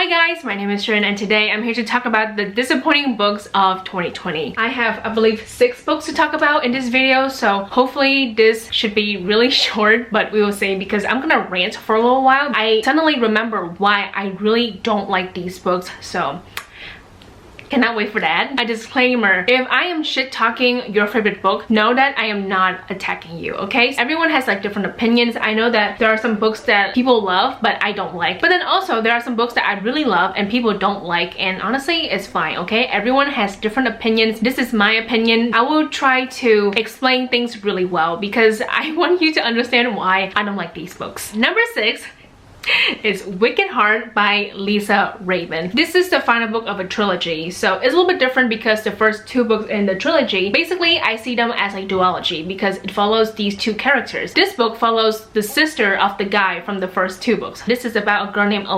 Hi guys, my name is Trinh and today I'm here to talk about the disappointing books of 2020. I have, I believe, 6 books to talk about in this video, so hopefully this should be really short, but we will see because I'm gonna rant for a little while. I suddenly remember why I really don't like these books, so cannot wait for that. A disclaimer: if I am shit talking your favorite book, know that I am not attacking you, okay? Everyone has like different opinions. I know that there are some books that people love but I don't like, but then also there are some books that I really love and people don't like, and honestly it's fine, okay? Everyone has different opinions. This is my opinion. I will try to explain things really well because I want you to understand why I don't like these books. Number 6 is Wicked Heart by Lisa Raven. This is the final book of a trilogy, so it's a little bit different because the first 2 books in the trilogy, basically I see them as a duology because it follows these 2 characters. This book follows the sister of the guy from the first 2 books. This is about a girl named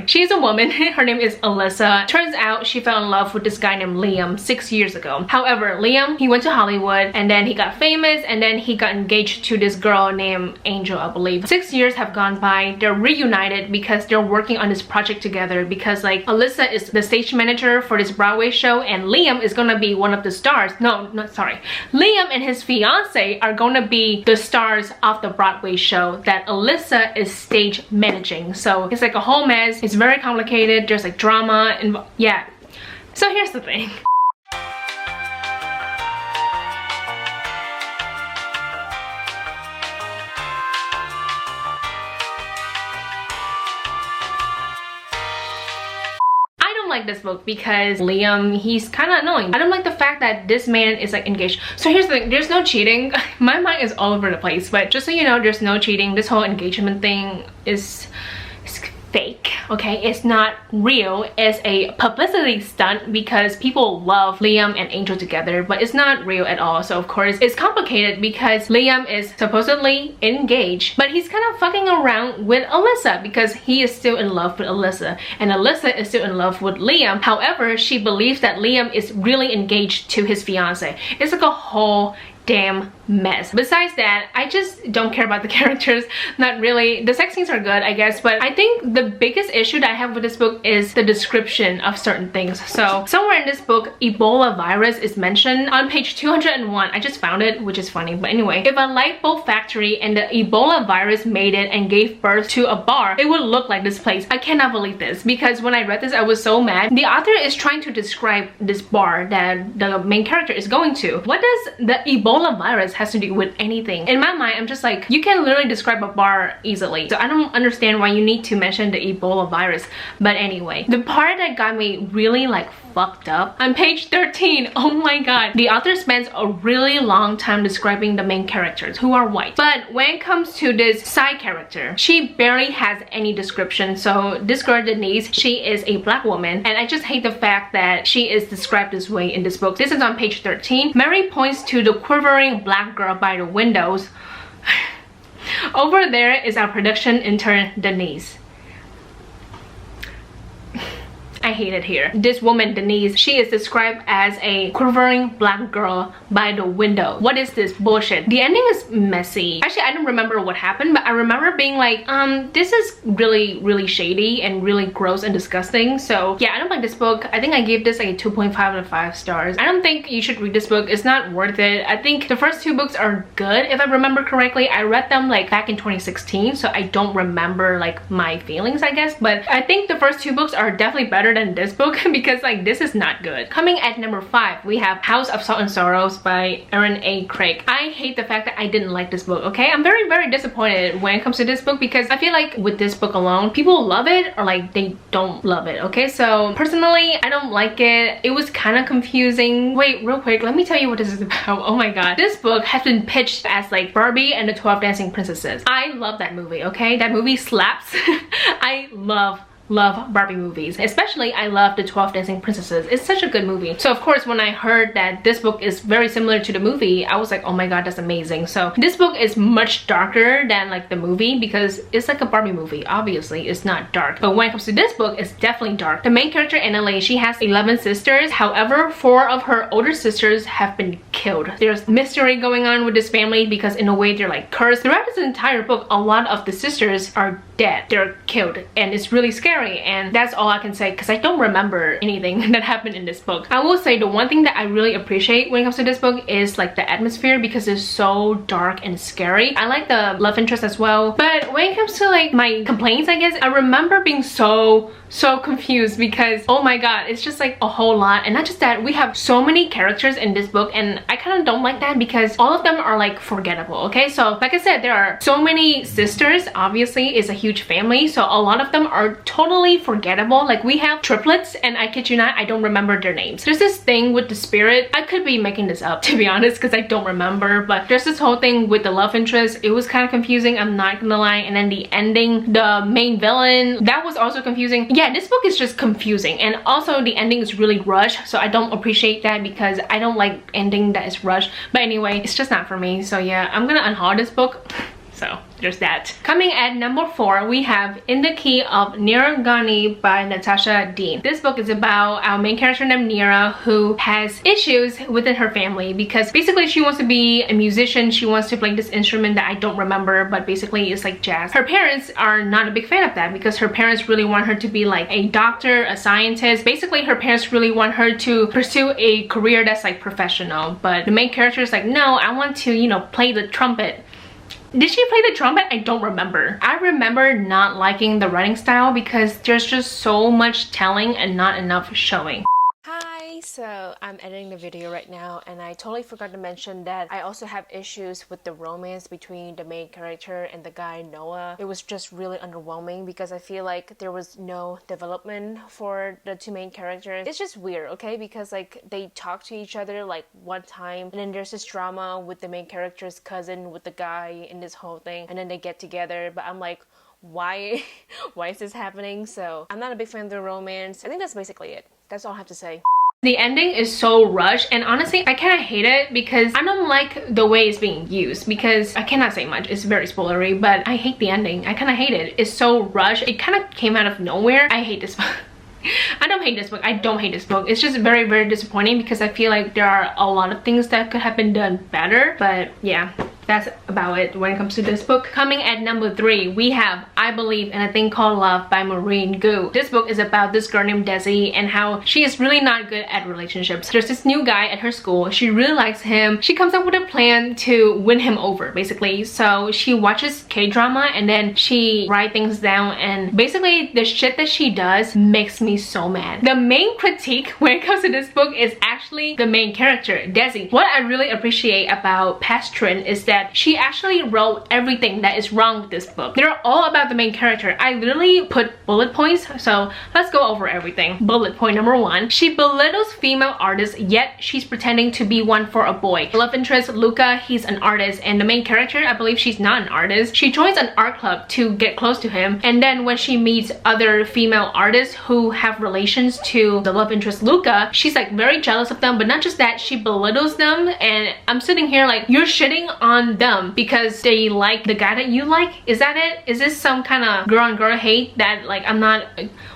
she's a woman. Her name is Alyssa. Turns out she fell in love with this guy named Liam 6 years ago. However, Liam, he went to Hollywood and then he got famous and then he got engaged to this girl named Angel, I believe. 6 years have gone by. They're reunited because they're working on this project together because like Alyssa is the stage manager for this Broadway show and Liam is gonna be one of the stars. Liam and his fiance are gonna be the stars of the Broadway show that Alyssa is stage managing. So it's like a whole mess. It's very complicated. There's like drama and yeah. So here's the thing. Like this book because Liam, he's kind of annoying. I don't like the fact that this man is like engaged. So here's the thing, there's no cheating. My mind is all over the place, but just so you know, there's no cheating. This whole engagement thing is fake, okay? It's not real. It's a publicity stunt because people love Liam and Angel together, but it's not real at all. So of course it's complicated because Liam is supposedly engaged, but he's kind of fucking around with Alyssa because he is still in love with Alyssa and Alyssa is still in love with Liam. However, she believes that Liam is really engaged to his fiance. It's like a whole damn mess. Besides that, I just don't care about the characters. Not really. The sex scenes are good, I guess, but I think the biggest issue that I have with this book is the description of certain things. So somewhere in this book, Ebola virus is mentioned on page 201. I just found it, which is funny, but anyway. If a light bulb factory and the Ebola virus made it and gave birth to a bar, it would look like this place. I cannot believe this because when I read this, I was so mad. The author is trying to describe this bar that the main character is going to. What does the Ebola virus has to do with anything? In my mind, I'm just like, you can literally describe a bar easily, so I don't understand why you need to mention the Ebola virus. But anyway, the part that got me really like fucked up on page 13, oh my god, the author spends a really long time describing the main characters who are white, but when it comes to this side character, she barely has any description. So this girl Denise, she is a black woman and I just hate the fact that she is described this way in this book. This is on page 13. Mary points to the quivering black girl by the windows. Over there is our production intern Denise. I hate it here. This woman, Denise, she is described as a quivering black girl by the window. What is this bullshit? The ending is messy. Actually, I don't remember what happened, but I remember being like, this is really shady and really gross and disgusting. So yeah, I don't like this book. I think I gave this like a 2.5 out of 5 stars. I don't think you should read this book. It's not worth it. I think the first 2 books are good, if I remember correctly. I read them like back in 2016, so I don't remember like my feelings, I guess. But I think the first 2 books are definitely better than this book because like this is not good. Coming at number 5, we have House of Salt and Sorrows by Erin A. Craig. I hate the fact that I didn't like this book, okay? I'm very disappointed when it comes to this book because I feel like with this book alone, people love it or like they don't love it, okay? So personally, I don't like it. It was kind of confusing. Wait, real quick, let me tell you what this is about. Oh my god. This book has been pitched as like Barbie and the 12 Dancing Princesses. I love that movie, okay? That movie slaps. I love Barbie movies, especially I love the 12 Dancing Princesses. It's such a good movie. So of course when I heard that this book is very similar to the movie, I was like, oh my god, that's amazing. So this book is much darker than like the movie because it's like a Barbie movie. Obviously it's not dark, but when it comes to this book, it's definitely dark. The main character, Annalise, she has 11 sisters. However, 4 of her older sisters have been killed. There's mystery going on with this family because in a way they're like cursed. Throughout this entire book, a lot of the sisters are dead. They're killed and it's really scary scary, and that's all I can say because I don't remember anything that happened in this book. I will say the one thing that I really appreciate when it comes to this book is like the atmosphere, because it's so dark and scary. I like the love interest as well, but when it comes to like my complaints, I guess, I remember being so confused because oh my god, it's just like a whole lot. And not just that, we have so many characters in this book, and I kind of don't like that because all of them are like forgettable. Okay, so like I said, there are so many sisters. Obviously it's a huge family, so a lot of them are totally forgettable. Like we have triplets, and I kid you not, I don't remember their names. There's this thing with the spirit, I could be making this up to be honest because I don't remember, but there's this whole thing with the love interest. It was kind of confusing, I'm not gonna lie. And then the ending, the main villain, that was also confusing. Yeah, this book is just confusing, and also the ending is really rushed, so I don't appreciate that because I don't like ending that is rushed. But anyway, it's just not for me, so yeah, I'm gonna unhaul this book. So there's that. Coming at number 4, we have In the Key of Nerogani by Natasha Dean. This book is about our main character named Nira, who has issues within her family because basically she wants to be a musician. She wants to play this instrument that I don't remember, but basically it's like jazz. Her parents are not a big fan of that because her parents really want her to be like a doctor, a scientist. Basically her parents really want her to pursue a career that's like professional, but the main character is like, no, I want to, you know, play the trumpet. Did she play the trumpet? I don't remember. I remember not liking the writing style because there's just so much telling and not enough showing. Hi, so I'm editing the video right now, and I totally forgot to mention that I also have issues with the romance between the main character and the guy Noah. It was just really underwhelming because I feel like there was no development for the two main characters. It's just weird, okay, because like they talk to each other like one time, and then there's this drama with the main character's cousin with the guy in this whole thing, and then they get together, but I'm like, why is this happening? So I'm not a big fan of the romance. I think that's basically it. That's all I have to say. The ending is so rushed, and honestly I kind of hate it because I don't like the way it's being used, because I cannot say much, it's very spoilery, but I hate the ending. I kind of hate it. It's so rushed. It kind of came out of nowhere. I hate this book. I don't hate this book. I don't hate this book. It's just very disappointing because I feel like there are a lot of things that could have been done better. But yeah, that's about it when it comes to this book. Coming at number 3, we have I Believe in a Thing Called Love by Maureen Gu. This book is about this girl named Desi and how she is really not good at relationships. There's this new guy at her school. She really likes him. She comes up with a plan to win him over, basically. So she watches K-drama and then she writes things down, and basically the shit that she does makes me so mad. The main critique when it comes to this book is actually the main character, Desi. What I really appreciate about past Trinh is that she actually wrote everything that is wrong with this book. They're all about the main character. I literally put bullet points, so let's go over everything. Bullet point number 1, she belittles female artists, yet she's pretending to be one for a boy. Love interest Luca, he's an artist, and the main character, I believe she's not an artist. She joins an art club to get close to him, and then when she meets other female artists who have relations to the love interest Luca, she's like very jealous of them. But not just that, she belittles them, and I'm sitting here like, you're shitting on them because they like the guy that you like? Is that it? Is this some kind of girl on girl hate that like I'm not...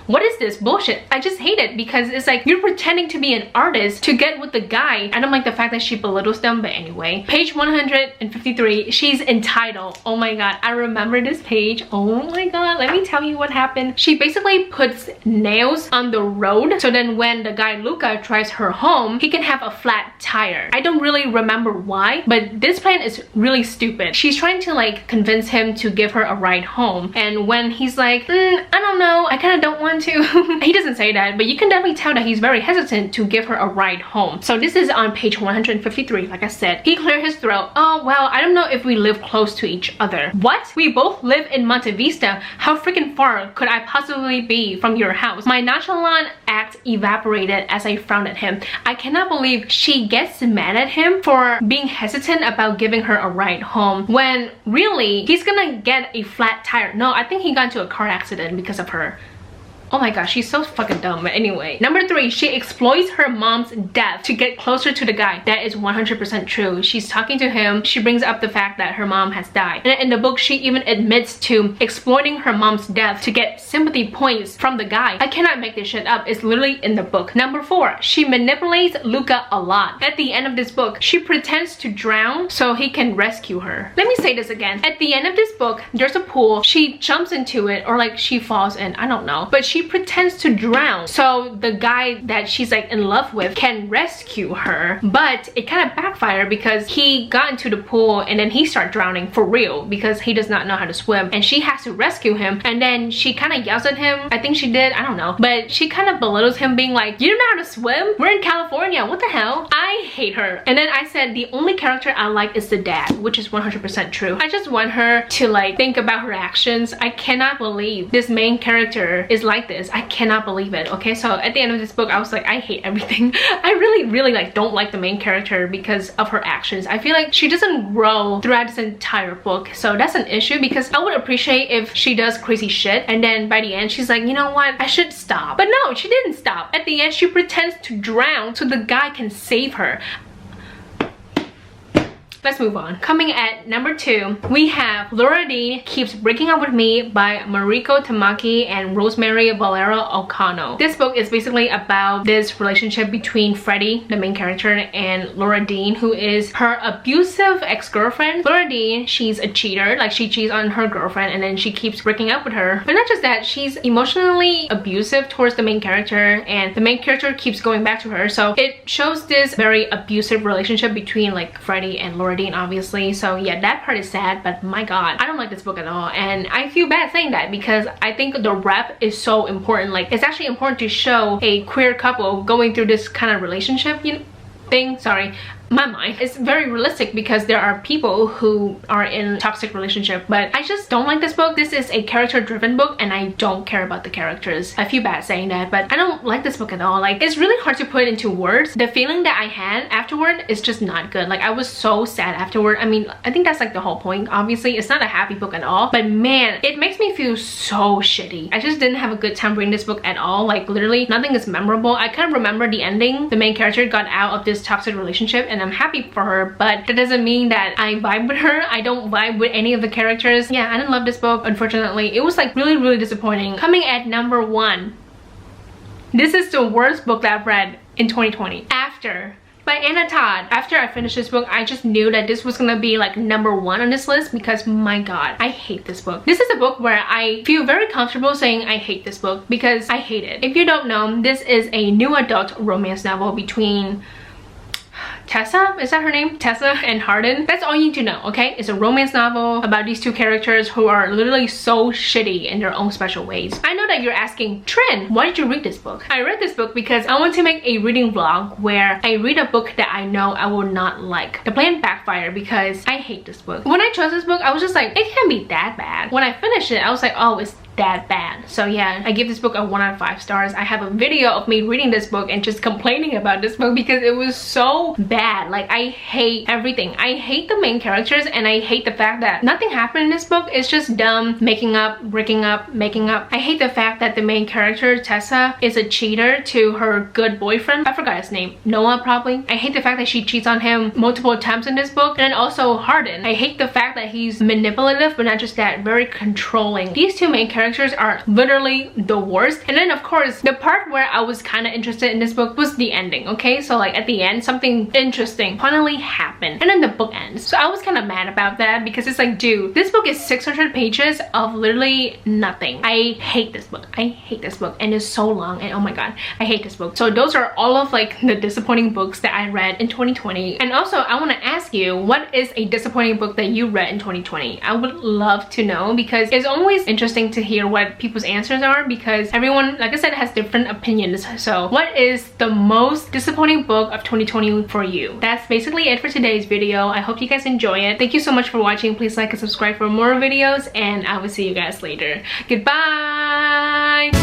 What is this bullshit? I just hate it because it's like you're pretending to be an artist to get with the guy. I don't like the fact that she belittles them, but anyway. Page 153, she's entitled. Oh my god, I remember this page. Oh my god, let me tell you what happened. She basically puts nails on the road so then when the guy Luca drives her home, he can have a flat tire. I don't really remember why, but this plan is really stupid. She's trying to like convince him to give her a ride home, and when he's like, I don't know, I kind of don't want to. He doesn't say that, but you can definitely tell that he's very hesitant to give her a ride home. So this is on page 153. Like I said, he cleared his throat. Oh well, I don't know if we live close to each other. What? We both live in Monte Vista. How freaking far could I possibly be from your house? My nonchalant act evaporated as I frowned at him. I cannot believe she gets mad at him for being hesitant about giving her a ride home when really he's gonna get a flat tire. No, I think he got into a car accident because of her. Oh my gosh, she's so fucking dumb. But anyway, number 3, she exploits her mom's death to get closer to the guy. That is 100% true. She's talking to him. She brings up the fact that her mom has died. And in the book, she even admits to exploiting her mom's death to get sympathy points from the guy. I cannot make this shit up. It's literally in the book. Number 4, she manipulates Luca a lot. At the end of this book, she pretends to drown so he can rescue her. Let me say this again. At the end of this book, there's a pool. She jumps into it, or like she falls in. I don't know. But she she pretends to drown so the guy that she's like in love with can rescue her, but it kind of backfired because he got into the pool and then he started drowning for real because he does not know how to swim, and she has to rescue him. And then she kind of yells at him, I think she did, I don't know, but she kind of belittles him, being like, you don't know how to swim? We're in California, what the hell? I hate her. And then I said the only character I like is the dad, which is 100% true. I just want her to like think about her actions. I cannot believe this main character is like this. I cannot believe it. Okay, so at the end of this book I was like, I hate everything. I really like don't like the main character because of her actions. I feel like she doesn't grow throughout this entire book, so that's an issue, because I would appreciate if she does crazy shit and then by the end she's like, you know what, I should stop. But no, she didn't stop. At the end she pretends to drown so the guy can save her. Let's move on. Coming at number 2, we have Laura Dean Keeps Breaking Up With Me by Mariko Tamaki and Rosemary Valera Ocano. This book is basically about this relationship between Freddie, the main character, and Laura Dean, who is her abusive ex-girlfriend. Laura Dean, she's a cheater, like she cheats on her girlfriend and then she keeps breaking up with her. But not just that, she's emotionally abusive towards the main character, and the main character keeps going back to her. So it shows this very abusive relationship between like Freddie and Laura Dean, obviously. So yeah, that part is sad, but my god, I don't like this book at all, and I feel bad saying that because I think the rep is so important. Like, it's actually important to show a queer couple going through this kind of relationship, you know, thing. Sorry, my mind. It's very realistic because there are people who are in a toxic relationship, but I just don't like this book. This is a character driven book and I don't care about the characters. I feel bad saying that, but I don't like this book at all. Like, it's really hard to put into words. The feeling that I had afterward is just not good. Like, I was so sad afterward. I mean, I think that's like the whole point. Obviously it's not a happy book at all, but man, it makes me feel so shitty. I just didn't have a good time reading this book at all. Like, literally nothing is memorable. I kind of remember the ending. The main character got out of this toxic relationship and I'm happy for her, but that doesn't mean that I vibe with her. I don't vibe with any of the characters. Yeah, I didn't love this book, unfortunately. It was like really disappointing. Coming at number 1, this is the worst book that I've read in 2020. After by Anna Todd. After I finished this book, I just knew that this was gonna be like number 1 on this list because my god, I hate this book. This is a book where I feel very comfortable saying I hate this book because I hate it. If you don't know, this is a new adult romance novel between Tessa, is that her name? Tessa and Hardin. That's all you need to know, okay? It's a romance novel about these two characters who are literally so shitty in their own special ways. I know that you're asking, Trin, why did you read this book? I read this book because I want to make a reading vlog where I read a book that I know I will not like. The plan backfired because I hate this book. When I chose this book, I was just like, it can't be that bad. When I finished it, I was like, oh, it's that bad. So yeah, I give this book a 1 out of 5 stars. I have a video of me reading this book and just complaining about this book because it was so bad. Like, I hate everything. I hate the main characters and I hate the fact that nothing happened in this book. It's just dumb, making up, breaking up, making up. I hate the fact that the main character, Tessa, is a cheater to her good boyfriend. I forgot his name. Noah, probably. I hate the fact that she cheats on him multiple times in this book. And then also Hardin. I hate the fact that he's manipulative, but not just that, very controlling. These two main characters are literally the worst. And then of course, the part where I was kind of interested in this book was the ending, okay? So like at the end, something interesting finally happened and then the book ends. So I was kind of mad about that because it's like, dude, this book is 600 pages of literally nothing. I hate this book. I hate this book and it's so long and oh my god, I hate this book. So those are all of like the disappointing books that I read in 2020. And also I want to ask you, what is a disappointing book that you read in 2020? I would love to know because it's always interesting to hear what people's answers are because everyone, like I said, has different opinions. So what is the most disappointing book of 2020 for you? That's basically it for today's video. I hope you guys enjoy it. Thank you so much for watching. Please like and subscribe for more videos and I will see you guys later. Goodbye.